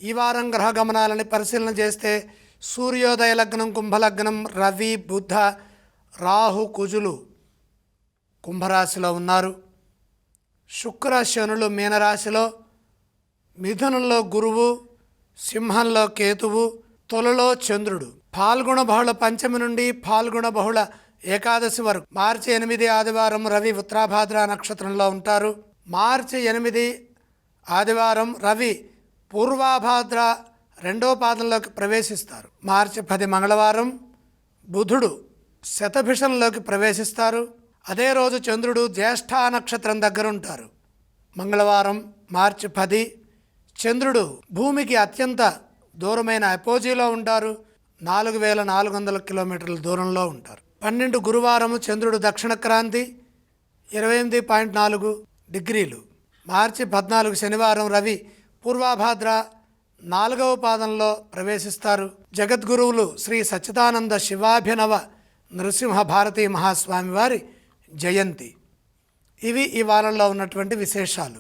ఈ వారం గ్రహ గమనాలని పరిశీలన చేస్తే సూర్యోదయ లగ్నం కుంభలగ్నం, రవి బుధ రాహు కుజులు కుంభరాశిలో ఉన్నారు. శుక్ర శనులు మీనరాశిలో, మిథునంలో గురువు, సింహంలో కేతువు, తులలో చంద్రుడు. ఫాల్గుణ బహుళ పంచమి నుండి ఫాల్గుణ బహుళ ఏకాదశి వరకు మార్చి 8 ఆదివారం రవి ఉత్తరాభాద్ర నక్షత్రంలో ఉంటారు. మార్చి 8 ఆదివారం రవి పూర్వాభాద్ర 2వ పాదంలోకి ప్రవేశిస్తారు. మార్చి 10 మంగళవారం బుధుడు శతభిషంలోకి ప్రవేశిస్తారు. అదే రోజు చంద్రుడు జ్యేష్ఠ నక్షత్రం దగ్గర ఉంటారు. మంగళవారం మార్చి 10 చంద్రుడు భూమికి అత్యంత దూరమైన అపోజీలో ఉంటారు. 4400 కిలోమీటర్ల దూరంలో ఉంటారు. 12 గురువారం చంద్రుడు దక్షిణ క్రాంతి 28.4 డిగ్రీలు. మార్చి 14 శనివారం రవి పూర్వాభాద్ర 4వ పాదంలో ప్రవేశిస్తారు. జగద్గురువులు శ్రీ సచ్చిదానంద శివాభినవ నృసింహ భారతీ మహాస్వామి వారి జయంతి. ఇవి ఈ వారంలో ఉన్నటువంటి విశేషాలు.